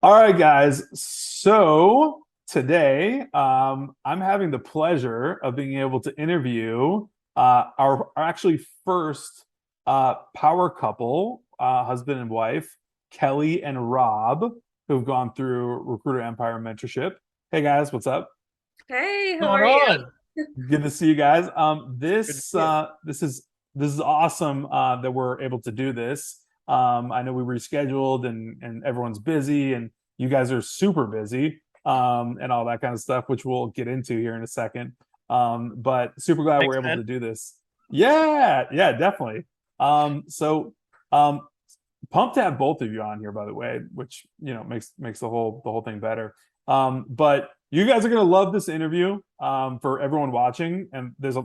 All right, guys. So today, I'm having the pleasure of being able to interview our actually first power couple, husband and wife, Kelly and Rob, who've gone through Recruiter Empire Mentorship. Hey guys, what's up? Hey, how Going are you? on? Good to see you guys. Good to This see you. this is awesome that we're able to do this. I know we rescheduled and everyone's busy and you guys are super busy and all that kind of stuff, which we'll get into here in a second. But super glad we're Makes able sense. to do this. Yeah, yeah, definitely. So um, pumped to have both of you on here, by the way, which makes the whole thing better. But you guys are gonna love this interview for everyone watching, and there's a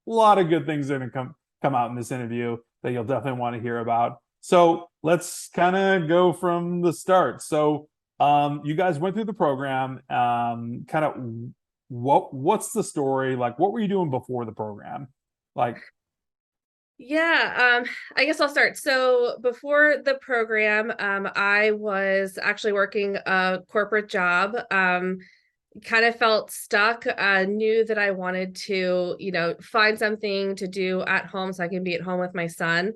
lot of good things that are gonna come out in this interview that you'll definitely want to hear about. So let's kind of go from the start. So you guys went through the program. Kind of what's the story? Like, what were you doing before the program? Like, I guess I'll start. So before the program, I was actually working a corporate job. Kind of felt stuck, knew that I wanted to, find something to do at home so I can be at home with my son.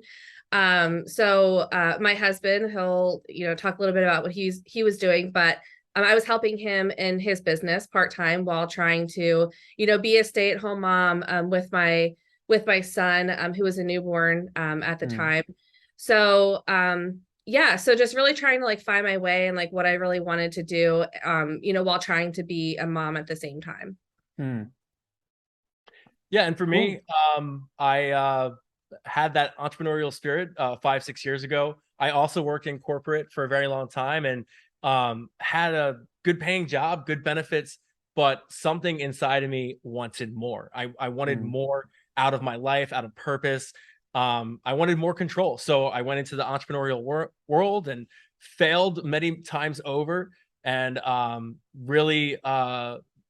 My husband, he'll, talk a little bit about what he was doing, but I was helping him in his business part-time while trying to, be a stay-at-home mom with my son, who was a newborn at the hmm, time. So just really trying to like find my way and like what I really wanted to do, while trying to be a mom at the same time. hmm, Yeah, and for cool. me, I had that entrepreneurial spirit 5, 6 years ago. I also worked in corporate for a very long time and had a good paying job, good benefits, but something inside of me wanted more. I wanted Hmm, more out of my life, out of purpose. I wanted more control. So I went into the entrepreneurial world and failed many times over and really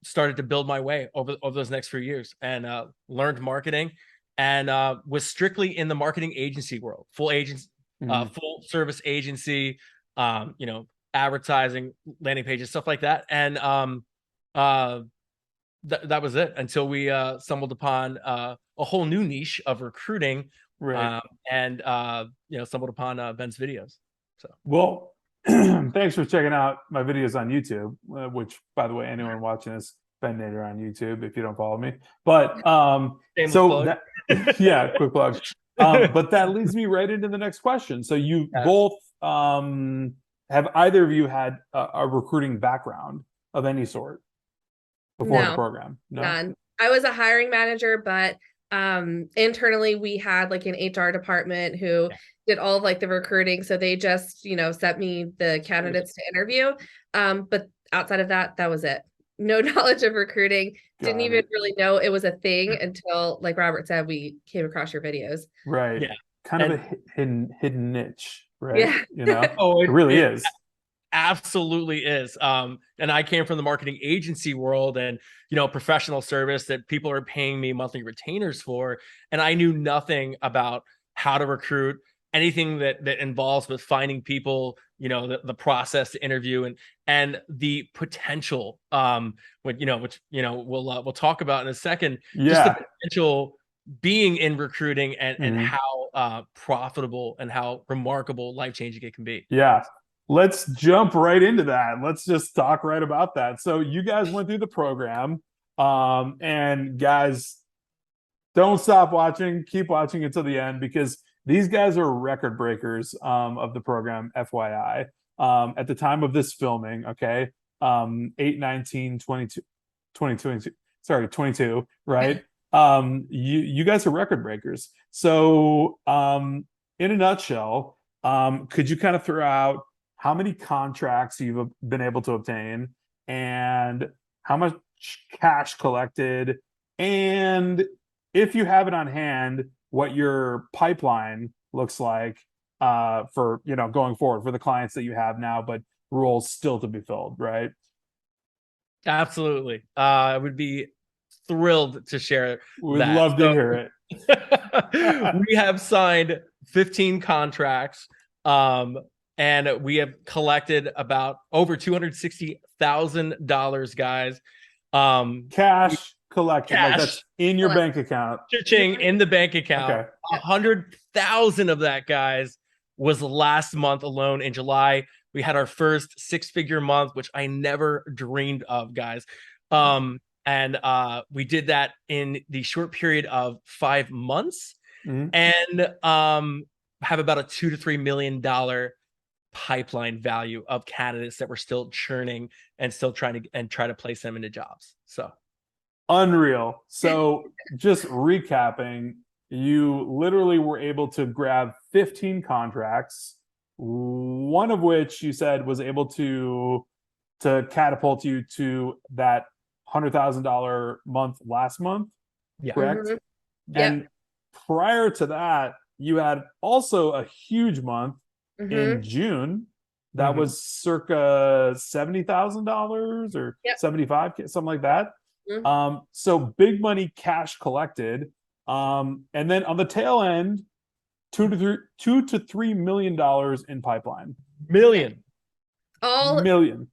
started to build my way over those next few years and learned marketing and was strictly in the marketing agency world, hmm. full service agency, advertising, landing pages, stuff like that. And uh, that was it until we stumbled upon a whole new niche of recruiting Right. um, and stumbled upon Ben's videos. So Well, thanks for checking out my videos on YouTube, which, by the way, anyone watching this, Ben Nader on YouTube, if you don't follow me. But shameless so plug. that, yeah, quick plug. But that leads me right into the next question. So you Yes. both have either of you had a recruiting background of any sort before the No, program? No? none. I was a hiring manager, but internally we had like an HR department who Yeah. did all of like the recruiting. So they just, sent me the candidates to interview. But outside of that, that was it. No knowledge of recruiting. Didn't Got even it. really know it was a thing until, like Robert said, we came across your videos. Right. Yeah. Kind of a And hidden niche, right? Yeah. oh, It really it is. absolutely is. And I came from the marketing agency world and, professional service that people are paying me monthly retainers for. And I knew nothing about how to recruit, anything that involves with finding people, the process to interview and the potential, which, we'll talk about in a second, just the Yeah. potential being in recruiting and Mhm. how profitable and how remarkable, life-changing it can be. Yeah. Let's jump right into that. Let's just talk right about that. So you guys went through the program. And guys, don't stop watching. Keep watching until the end because these guys are record breakers of the program, FYI. At the time of this filming, okay, 8, 19, 22, 2022, sorry, 22, right? You guys are record breakers. So in a nutshell, could you kind of throw out how many contracts you've been able to obtain and how much cash collected, and if you have it on hand, what your pipeline looks like for going forward for the clients that you have now, but roles still to be filled, right? Absolutely. I would be thrilled to share We'd that. love to So hear it. we have signed 15 contracts. Um, and we have collected about over $260,000, guys. Cash collected, like Cash. that's in your bank account. Cha-ching, in the bank account. Okay. 100,000 of that, guys, was last month alone in July. We had our first six-figure month, which I never dreamed of, guys. And we did that in the short period of 5 months, and have about a $2 to $3 million pipeline value of candidates that we're still churning and still trying to place them into jobs. So unreal. So just recapping, you literally were able to grab 15 contracts, one of which you said was able to catapult you to that $100,000 month last month. Yeah. Correct. And prior to that, you had also a huge month in June. That was circa $70,000 or $75,000, something like that. So big money cash collected. And then on the tail end, $2 to $3 million in pipeline. Million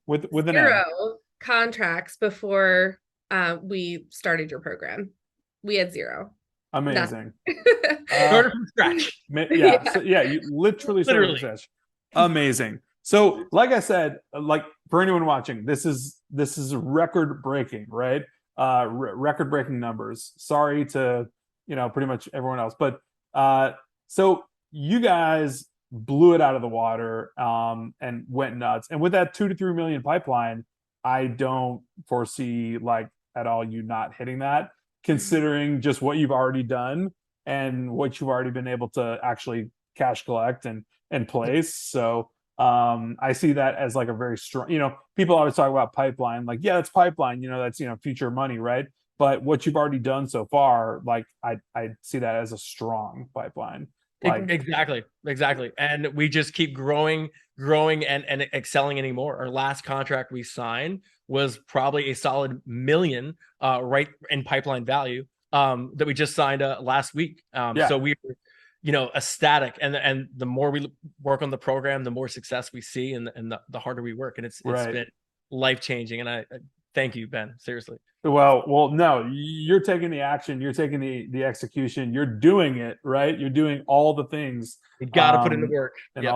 with an zero contracts before we started your program. We had zero. Amazing. Started from scratch. You literally started from scratch. Amazing. So, like I said, like for anyone watching, this is record breaking, right? Record breaking numbers. Sorry to pretty much everyone else, but so you guys blew it out of the water and went nuts. And with that 2 to 3 million pipeline, I don't foresee like at all you not hitting that, considering just what you've already done and what you've already been able to actually cash collect and place. So I see that as like a very strong, people always talk about pipeline, like, yeah, it's pipeline, that's, future money, right? But what you've already done so far, like I see that as a strong pipeline. Like, exactly. And we just keep growing and excelling anymore. Our last contract we signed was probably a solid $1 million right in pipeline value that we just signed last week. So we were ecstatic, and the more we work on the program, the more success we see, and the harder we work, and it's been life-changing. And I thank you, Ben, seriously. Well, no, you're taking the action, you're taking the execution, you're doing it, right? You're doing all the things. You got to put in the work. And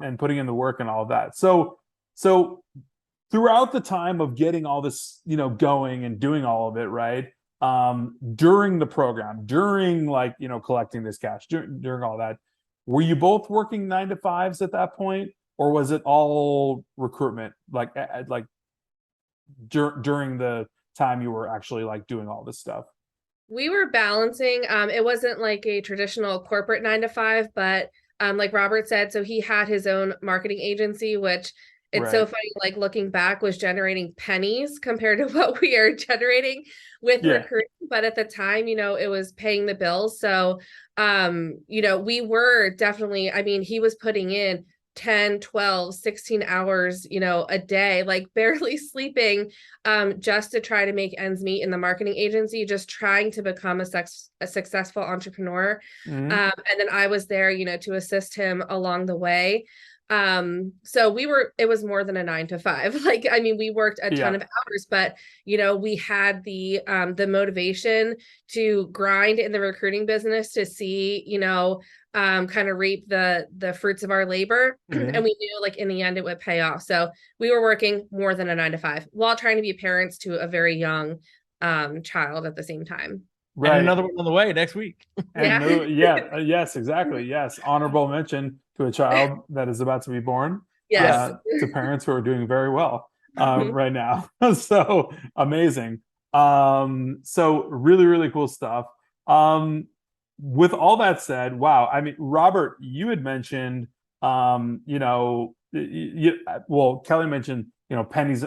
and putting in the work and all of that. So throughout the time of getting all this, going and doing all of it, right? During the program, during like, collecting this cash, during all that, were you both working 9 to 5s at that point, or was it all recruitment, like during the time you were actually like doing all this stuff? We were balancing. It wasn't like a traditional corporate 9 to 5, but like Robert said, so he had his own marketing agency, which it's so funny, like looking back, was generating pennies compared to what we are generating with recruiting. But at the time, it was paying the bills. So, we were definitely, he was putting in 10, 12, 16 hours, a day, like barely sleeping, just to try to make ends meet in the marketing agency, just trying to become a successful entrepreneur. And then I was there, to assist him along the way. So it was more than a 9 to 5. Like, we worked a ton of hours, but, we had the motivation to grind in the recruiting business to see, kind of reap the fruits of our labor. And we knew like in the end it would pay off. So we were working more than a 9 to 5 while trying to be parents to a very young child at the same time. Right. And another one on the way next week. Yes, exactly. Yes. Honorable mention to a child that is about to be born. Yes. To parents who are doing very well right now. So amazing. So really, really cool stuff. With all that said, wow. Robert, you had mentioned, Kelly mentioned, pennies,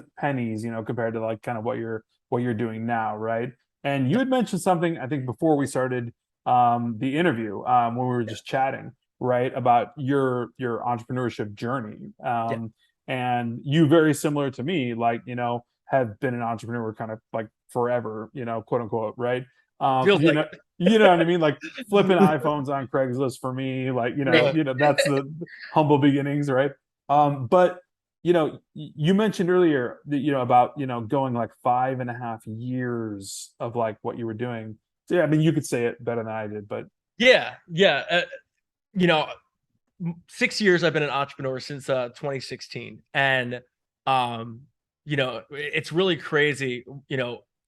compared to like kind of what you're doing now, right? And you had mentioned something, I think, before we started the interview, when we were just chatting, right, about your entrepreneurship journey. And you, very similar to me, like, have been an entrepreneur kind of like forever, quote unquote, right? Feels like it. You know what I mean? Like flipping iPhones on Craigslist for me, like, that's the humble beginnings, right? But you mentioned earlier that, about, going like 5.5 years of like what you were doing. So, yeah, I mean, you could say it better than I did, but Yeah. You know, 6 years I've been an entrepreneur since 2016. And it's really crazy,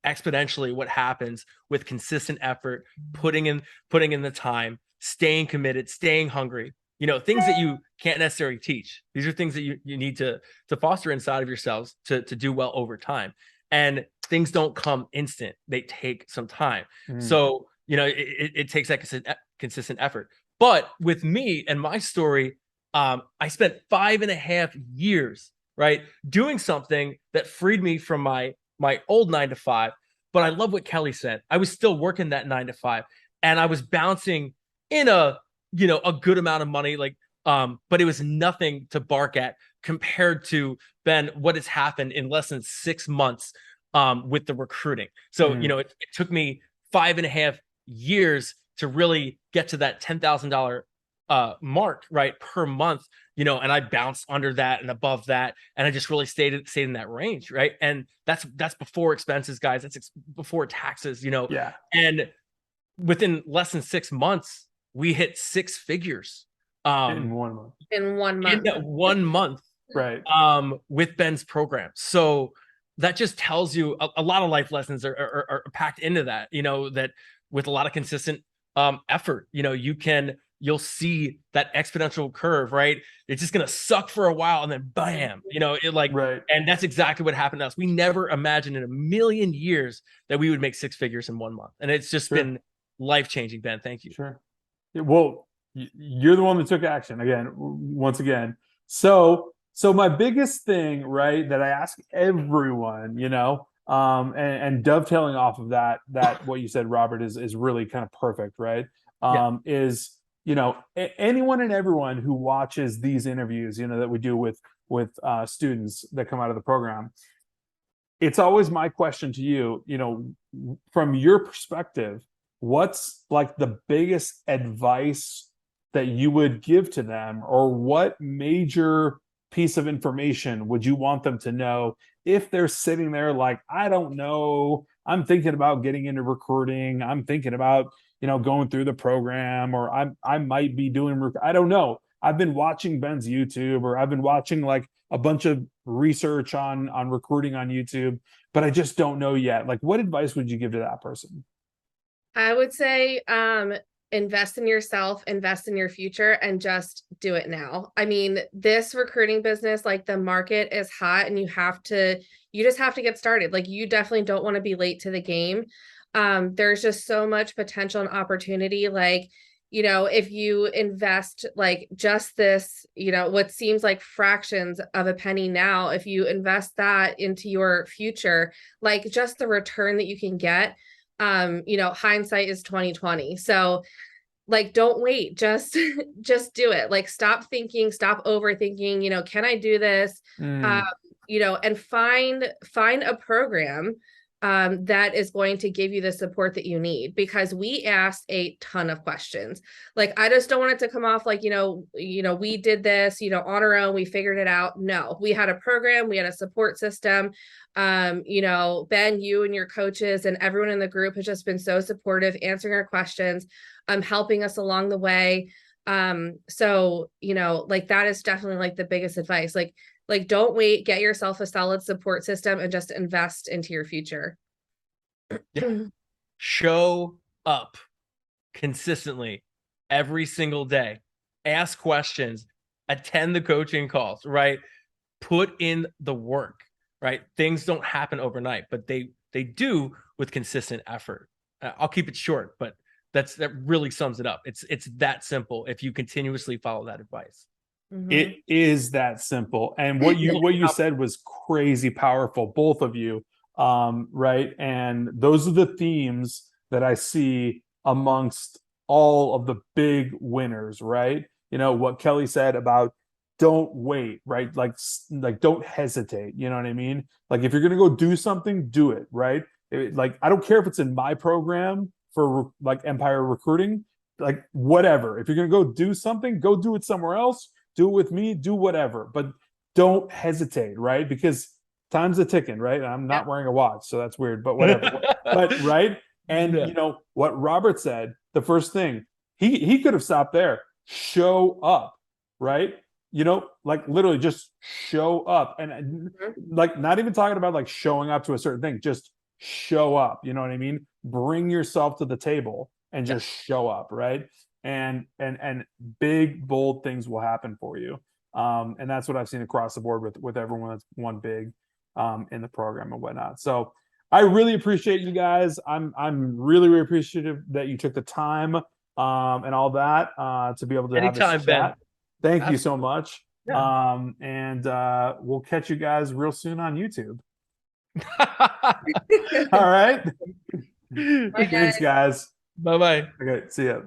exponentially what happens with consistent effort, putting in the time, staying committed, staying hungry, things that you can't necessarily teach. These are things that you need to foster inside of yourselves to do well over time. And things don't come instant. They take some time. So, it takes that consistent effort. But with me and my story, I spent 5.5 years, right, doing something that freed me from my old 9 to 5. But I love what Kelly said. I was still working that 9 to 5, and I was bouncing in a good amount of money, but it was nothing to bark at compared to, Ben, what has happened in less than 6 months with the recruiting. So it took me 5.5 years to really get to that $10,000 mark, right, per month, and I bounced under that and above that, and I just really stayed in that range, right? And that's before expenses, guys. That's before taxes, yeah, and within less than 6 months, we hit 6 figures in 1 month. In 1 month. in that 1 month, Right. with Ben's program. So that just tells you a lot of life lessons are packed into that, that with a lot of consistent effort, you'll see that exponential curve, right? It's just going to suck for a while and then bam, Right. and that's exactly what happened to us. We never imagined in a million years that we would make 6 figures in 1 month. And it's just been life-changing, Ben. Thank you. Sure. Yeah, well, you're the one that took action once again. So my biggest thing, right, that I ask everyone, and dovetailing off of that what you said, Robert, is really kind of perfect, right? Is anyone and everyone who watches these interviews, that we do with students that come out of the program, it's always my question to you, from your perspective, what's like the biggest advice that you would give to them, or what major piece of information would you want them to know if they're sitting there like, I don't know, I'm thinking about getting into recruiting, I'm thinking about going through the program, or I might be doing, I don't know. I've been watching Ben's YouTube, or I've been watching like a bunch of research on recruiting on YouTube, but I just don't know yet. Like, what advice would you give to that person? I would say invest in yourself, invest in your future, and just do it now. I mean, this recruiting business, like, the market is hot, and you just have to get started. Like, you definitely don't want to be late to the game. There's just so much potential and opportunity. Like, if you invest like just this, what seems like fractions of a penny now, if you invest that into your future, like, just the return that you can get, hindsight is 2020. So, like, don't wait, just do it. Like, stop thinking, stop overthinking, can I do this? And find a program that is going to give you the support that you need, because we asked a ton of questions. Like, I just don't want it to come off like, we did this, on our own, we figured it out. No, we had a program, we had a support system. Ben, you and your coaches and everyone in the group has just been so supportive, answering our questions, helping us along the way. So, like, that is definitely like the biggest advice. Like, don't wait, get yourself a solid support system and just invest into your future. Show up consistently every single day. Ask questions, attend the coaching calls, right? Put in the work, right? Things don't happen overnight, but they do with consistent effort. I'll keep it short, but that really sums it up. It's that simple if you continuously follow that advice. It is that simple. And what you said was crazy powerful, both of you. Right. And those are the themes that I see amongst all of the big winners, right? What Kelly said about don't wait, right? Like don't hesitate. You know what I mean? Like, if you're going to go do something, do it, right? Like, I don't care if it's in my program for like Empire Recruiting, like, whatever. If you're going to go do something, go do it somewhere else. do it with me, do whatever, but don't hesitate, right? Because time's a ticking, right? I'm not wearing a watch, so that's weird, but whatever. But right. And you know what Robert said, the first thing, he could have stopped there. Show up, right? You know, like literally just show up. And like not even talking about like showing up to a certain thing, just show up. You know what I mean? Bring yourself to the table and just show up, right? And big, bold things will happen for you. And that's what I've seen across the board with everyone that's won big in the program and whatnot. So I really appreciate you guys. I'm really, really appreciative that you took the time and all that to be able to have this chat. Ben. Thank you so much. Yeah. And we'll catch you guys real soon on YouTube. All right. Thanks, guys. Bye-bye. Okay, see ya.